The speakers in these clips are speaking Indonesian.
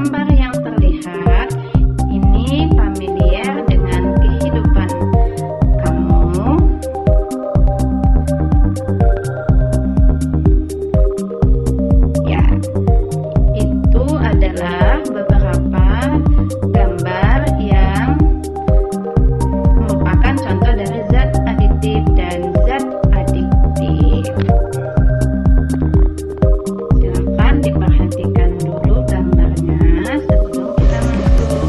gambar yang terlihat ini familiar dengan kehidupan kamu? Ya, itu adalah beberapa gambar yang merupakan contoh dari zat aditif dan zat adiktif. Silakan diperhatikan dulu gambarnya sebelum kita masuk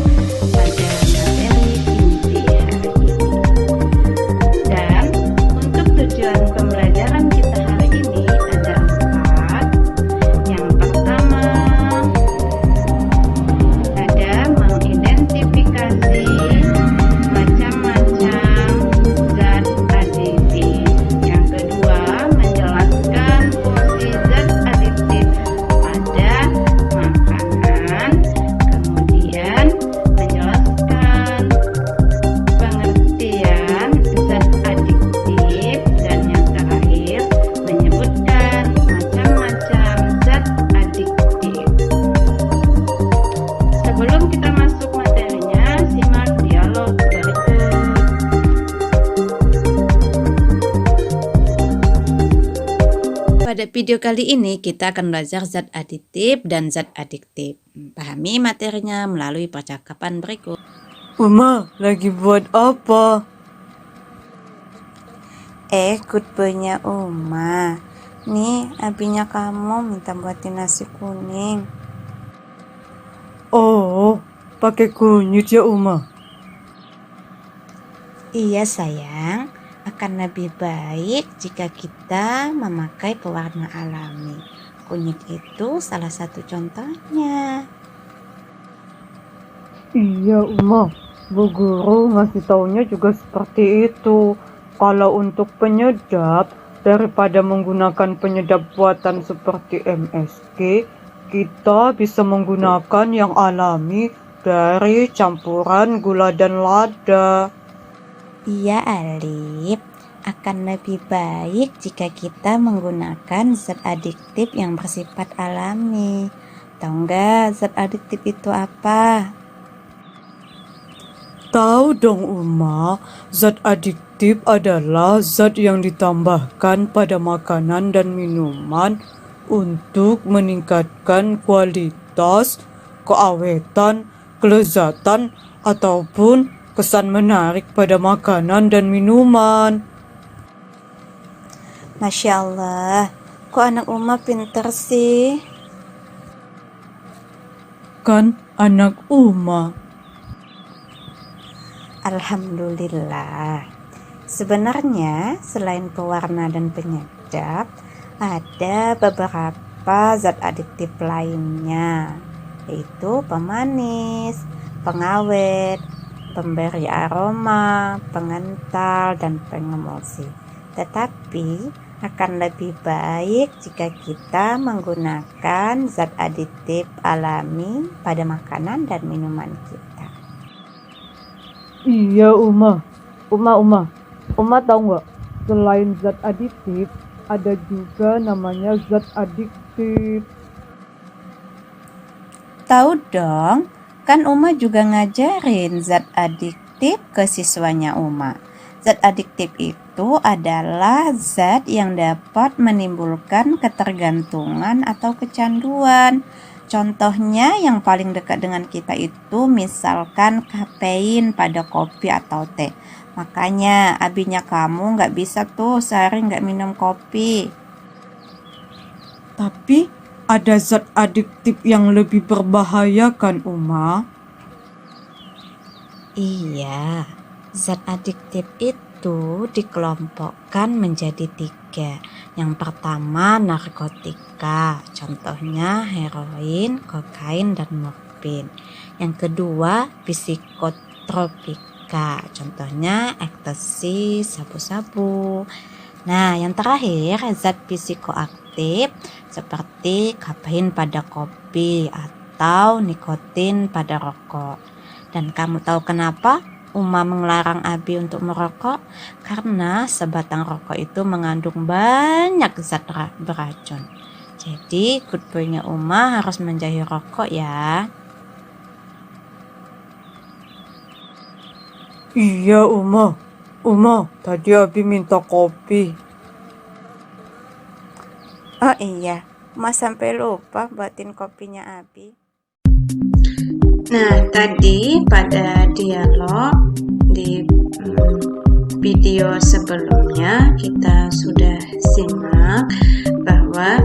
pada materi inti hari ini. Dan untuk tujuan pembelajaran kita hari ini ada 4. Yang pertama, ada mengidentifikasi macam-macam zat aditif. Yang kedua, menjelaskan fungsi zat aditif pada makanan. Kemudian, menjelaskan pengertian zat adiktif. Dan yang terakhir, menyebutkan macam-macam zat adiktif. Sebelum kita masuk materinya, simak dialog berikut. Pada video kali ini kita akan belajar zat aditif dan zat adiktif. Pahami materinya melalui percakapan berikut. Uma, lagi buat apa? Punya Uma. Nih, abinya kamu minta buatin nasi kuning. Oh, pakai kunyit ya Uma? Iya sayang, akan lebih baik jika kita memakai pewarna alami. Kunyit itu salah satu contohnya. Iya Uma, Bu Guru ngasih taunya juga seperti itu. Kalau untuk penyedap, daripada menggunakan penyedap buatan seperti MSG, kita bisa menggunakan yang alami dari campuran gula dan lada. Iya Alif, akan lebih baik jika kita menggunakan zat adiktif yang bersifat alami. Tahu nggak zat adiktif itu apa? Tahu dong Uma, zat adiktif adalah zat yang ditambahkan pada makanan dan minuman untuk meningkatkan kualitas, keawetan, kelezatan, ataupun kesan menarik pada makanan dan minuman. Masya Allah, kok anak Uma pinter sih? Kan anak Uma. Alhamdulillah. Sebenarnya selain pewarna dan penyedap, ada beberapa zat adiktif lainnya, yaitu pemanis, pengawet, pemberi aroma, pengental, dan pengemulsi. Tetapi akan lebih baik jika kita menggunakan zat adiktif alami pada makanan dan minuman kita. Iya Uma. Uma tahu nggak? Selain zat aditif, ada juga namanya zat adiktif. Tahu dong, kan Uma juga ngajarin zat adiktif ke siswanya Uma. Zat adiktif itu adalah zat yang dapat menimbulkan ketergantungan atau kecanduan. Contohnya yang paling dekat dengan kita itu misalkan kafein pada kopi atau teh. Makanya abinya kamu nggak bisa tuh sehari nggak minum kopi. Tapi ada zat adiktif yang lebih berbahaya kan Uma? Iya, zat adiktif itu dikelompokkan menjadi 3. Yang pertama narkotika, contohnya heroin, kokain, dan morfin. Yang kedua psikotropika, contohnya ekstasi, sabu-sabu. Nah, yang terakhir zat psikoaktif seperti kafein pada kopi atau nikotin pada rokok. Dan kamu tahu kenapa Uma melarang Abi untuk merokok? Karena sebatang rokok itu mengandung banyak zat beracun. Jadi good boy-nya Uma harus menjauhi rokok ya. Iya, Uma. Uma, tadi Abi minta kopi. Oh iya, Mas sampai lupa buatin kopinya Abi. Nah, tadi pada dialog di video sebelumnya kita sudah simak bahwa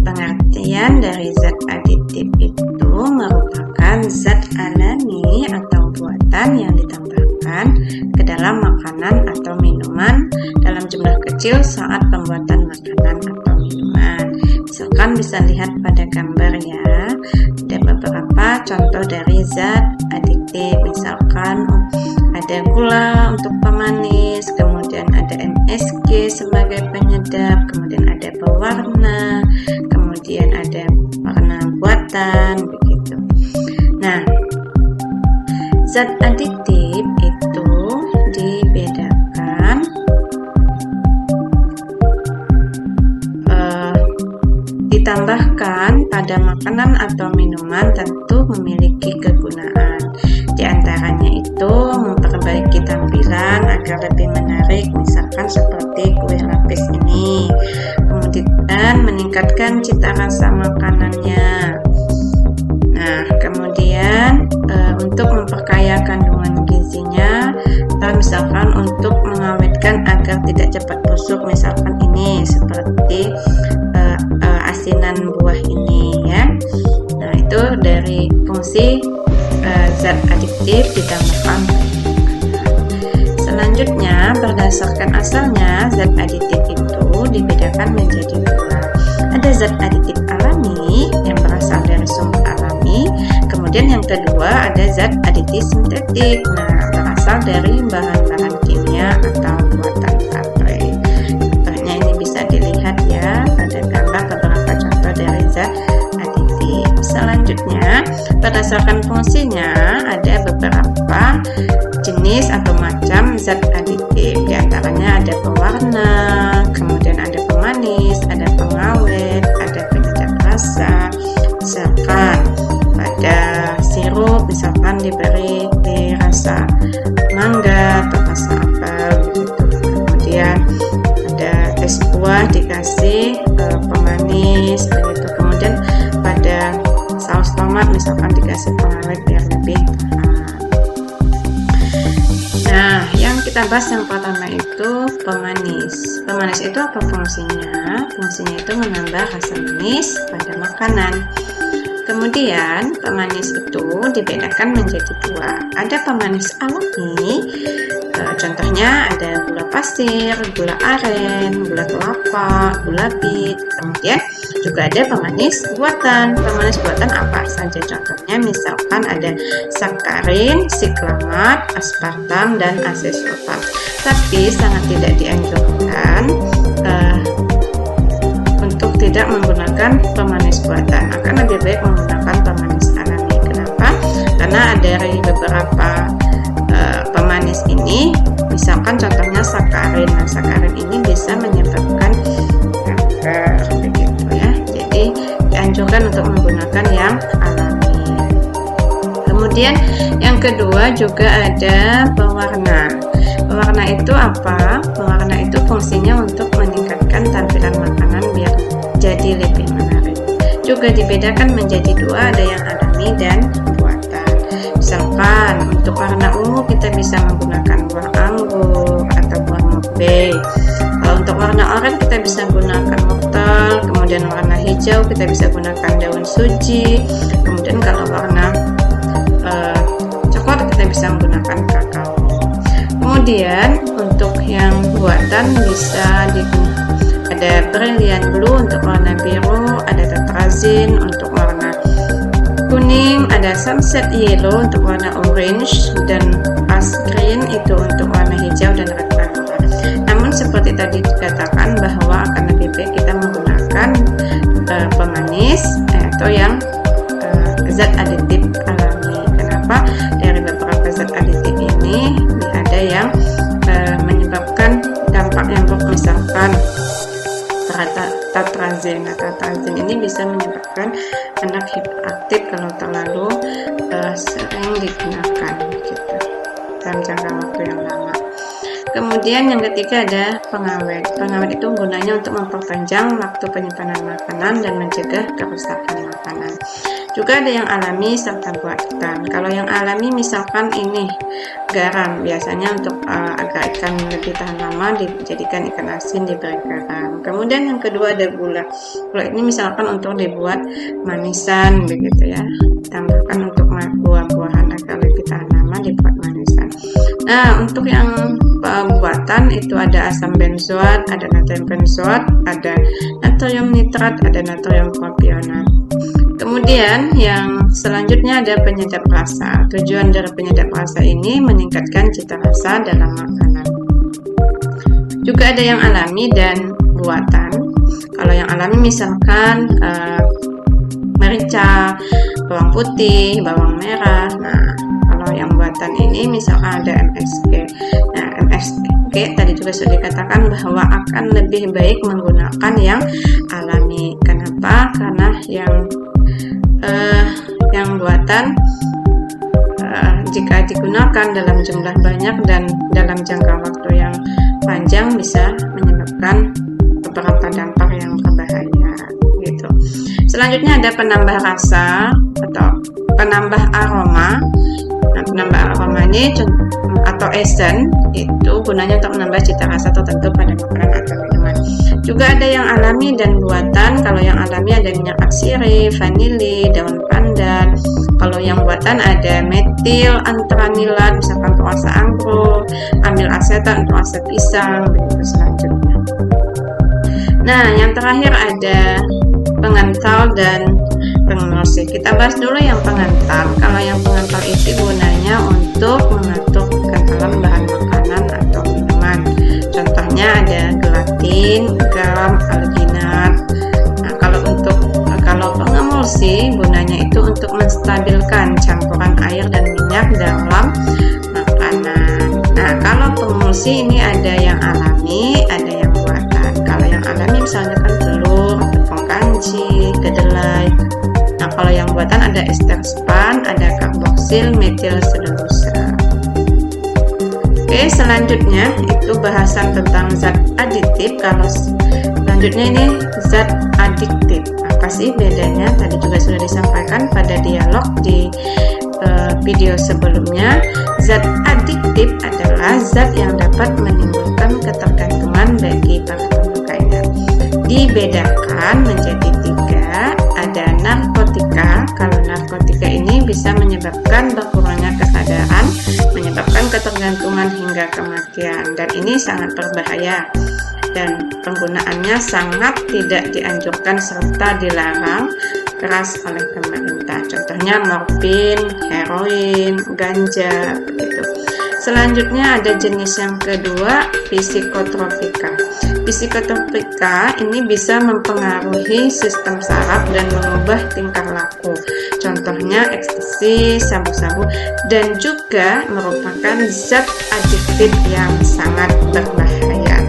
pengertian dari zat aditif itu merupakan zat alami atau buatan yang ditambahkan ke dalam makanan atau minuman dalam jumlah kecil saat pembuatan makanan atau minuman. Misalkan bisa lihat pada gambar ya, ada beberapa contoh dari zat aditif. Misalkan ada gula untuk pemanis, kemudian ada MSG sebagai penyedap, kemudian ada pewarna, kemudian ada warna buatan, begitu. Nah, zat aditif itu dibedakan ditambahkan pada makanan atau minuman tentu memiliki kegunaan. Di antaranya itu memperbaiki tampilan agar lebih menarik, misalkan seperti kue lapis ini. Kemudian meningkatkan cita rasa makanannya. Nah, kemudian untuk memperkaya kandungan gizinya, atau misalkan untuk mengawetkan agar tidak cepat busuk, misalkan ini seperti asinan buah ini ya. Nah, itu dari fungsi zat adiktif ditambahkan. Selanjutnya, berdasarkan asalnya, zat aditif itu dibedakan menjadi dua. Ada zat aditif alami yang berasal dari sumber alami, kemudian yang kedua ada zat aditif sintetik, nah berasal dari bahan-bahan kimia atau buatan pabrik. Contohnya ini bisa dilihat ya pada gambar beberapa contoh dari zat aditif. Selanjutnya, berdasarkan fungsinya ada beberapa jenis atau macam zat aditif. Di antaranya ada pewarna, kemudian ada pemanis, ada pengawet, ada penyedap rasa. Misalkan pada sirup, misalkan diberi di rasa mangga atau rasa apel begitu. Kemudian ada es buah dikasih pemanis begitu. Kemudian pada saus tomat misalkan dikasih pengawet biar lebih tahan. Nah, yang kita bahas yang pertama itu pemanis. Pemanis itu apa fungsinya? Fungsinya itu menambah rasa manis pada makanan. Kemudian pemanis itu dibedakan menjadi dua. Ada pemanis alami, contohnya ada gula pasir, gula aren, gula kelapa, gula bit. Kemudian juga ada pemanis buatan. Pemanis buatan apa saja contohnya? Misalkan ada sakarin, siklamat, aspartam, dan asesulfat. Tapi sangat tidak dianjurkan untuk tidak menggunakan pemanis buatan. Akan lebih baik menggunakan pemanis alami. Kenapa? Karena dari beberapa pemanis ini, misalkan contohnya sakarin. Nah, sakarin ini bisa menyebabkan kanker, begitu ya. Jadi dianjurkan untuk menggunakan yang alami. Kemudian yang kedua juga ada pewarna. Pewarna itu apa? Pewarna itu fungsinya untuk meningkatkan tampilan makanan biar jadi lebih menarik. Juga dibedakan menjadi dua, ada yang alami dan buatan. Misalkan untuk warna ungu kita bisa menggunakan buah anggur atau buah mukbei. Untuk warna oranye kita bisa gunakan wortel, kemudian warna hijau kita bisa gunakan daun suji, kemudian kalau warna coklat kita bisa menggunakan kakao. Kemudian untuk yang buatan bisa ada brilliant blue untuk warna biru, ada tetrazine untuk warna kuning, ada sunset yellow untuk warna orange, dan ice green itu untuk warna hijau dan red panther. Namun seperti tadi dikatakan bahwa akan lebih baik kita menggunakan pemanis atau yang zat aditif alami. Kenapa? Dari beberapa zat aditif ini ada yang menyebabkan dampak yang buruk, misalkan tetrazine. Tetrazine ini bisa menyebabkan anak hiperaktif kalau terlalu sering digunakan gitu. dalam jangka waktu yang lama. Kemudian yang ketiga ada pengawet. Pengawet itu gunanya untuk memperpanjang waktu penyimpanan makanan dan mencegah kerusakan makanan. Juga ada yang alami serta buatan. Kalau yang alami misalkan ini garam, biasanya untuk agar ikan lebih tahan lama dijadikan ikan asin diberi garam. Kemudian yang kedua ada gula. Gula ini misalkan untuk dibuat manisan begitu ya. Tambahkan untuk buah-buahan agar lebih tahan lama dibuat manisan. Nah, untuk yang buatan itu ada asam benzoat, ada natrium benzoat, ada natrium nitrat, ada natrium propionat. Kemudian yang selanjutnya ada penyedap rasa. Tujuan dari penyedap rasa ini meningkatkan cita rasa dalam makanan. Juga ada yang alami dan buatan. Kalau yang alami misalkan merica, bawang putih, bawang merah. Nah, kalau yang buatan ini misalkan ada MSG. Nah, MSG tadi juga sudah dikatakan bahwa akan lebih baik menggunakan yang alami. Kenapa? Karena yang buatan jika digunakan dalam jumlah banyak dan dalam jangka waktu yang panjang bisa menyebabkan beberapa dampak yang berbahaya gitu. Selanjutnya ada penambah rasa atau penambah aroma. Nah, penambah aroma ini atau esen itu gunanya untuk menambah cita rasa tertentu pada makanan atau minuman. Juga ada yang alami dan buatan. Kalau yang alami ada minyak atsiri, vanili, daun pandan. Kalau yang buatan ada metil antranilat, misalkan untuk rasa anggur, amil asetat untuk rasa pisang, begitu selanjutnya. Nah, yang terakhir ada pengental dan pengemulsi. Kita bahas dulu yang pengental. Kalau yang pengental itu gunanya untuk mengatur kekentalan bahan makanan atau minuman. Contohnya ada gelatin, garam, alginat. Nah, kalau pengemulsi gunanya itu untuk menstabilkan campuran air dan minyak dalam makanan. Nah, kalau pengemulsi ini ada yang alami, ada yang buatan. Kalau yang alami misalnya kan telur, tepung kanji, kedelai. Nah, kalau yang buatan ada ester span, ada karboksil metil selulosa. Oke, selanjutnya itu bahasan tentang zat aditif. Kalau selanjutnya ini zat adiktif. Apa sih bedanya? Tadi juga sudah disampaikan pada dialog di video sebelumnya. Zat adiktif adalah zat yang dapat menimbulkan ketergantungan bagi para pemakainya. Dibedakan menjadi 3. Ada narkotika. Kalau narkotika ini bisa menyebabkan berkurangnya kesadaran, menyebabkan ketergantungan hingga kematian, dan ini sangat berbahaya dan penggunaannya sangat tidak dianjurkan serta dilarang keras oleh pemerintah. Contohnya morfin, heroin, ganja begitu. Selanjutnya ada jenis yang kedua, psikotropika. Psikotropika ini bisa mempengaruhi sistem saraf dan mengubah tingkah laku. Contohnya ekstasi, sabu-sabu, dan juga merupakan zat adiktif yang sangat berbahaya.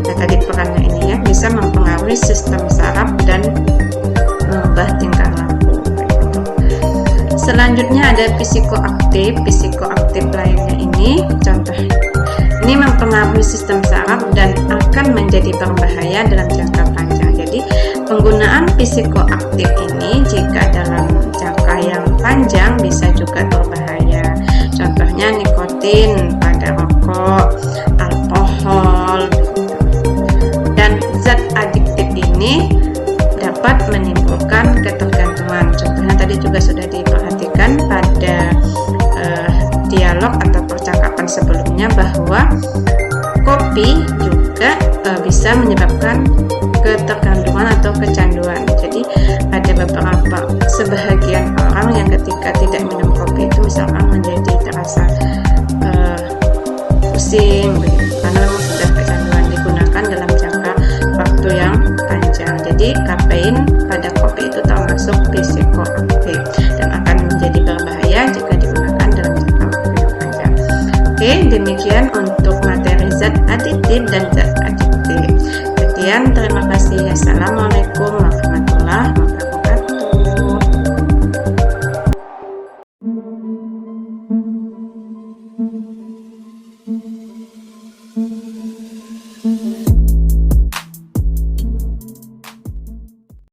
Nah, tadi perannya ini ya, bisa mempengaruhi sistem saraf dan mengubah tingkah laku. Selanjutnya ada psikoaktif. Psikoaktif lainnya ini ini mempengaruhi sistem saraf dan akan menjadi berbahaya dalam jangka panjang. Jadi penggunaan psikoaktif ini jika dalam jangka yang panjang bisa juga berbahaya. Contohnya nikotin pada rokok, alkohol, dan zat adiktif ini dapat menimbulkan ketergantungan. Contohnya tadi juga sudah diperhatikan pada dialog atau percakapan sebelumnya bahwa kopi juga bisa menyebabkan ketergantungan atau kecanduan. Jadi ada sebahagian orang yang ketika tidak minum kopi itu misalkan menjadi terasa pusing begitu, karena memang sudah kecanduan digunakan dalam jangka waktu yang panjang. Jadi kafein pada kopi itu termasuk psikoaktif dan akan menjadi berbahaya jika digunakan dalam jangka waktu yang panjang. Oke, demikian untuk materi zat aditif dan zat adiktif. Sekian, terima kasih. Assalamualaikum warahmatullahi wabarakatuh.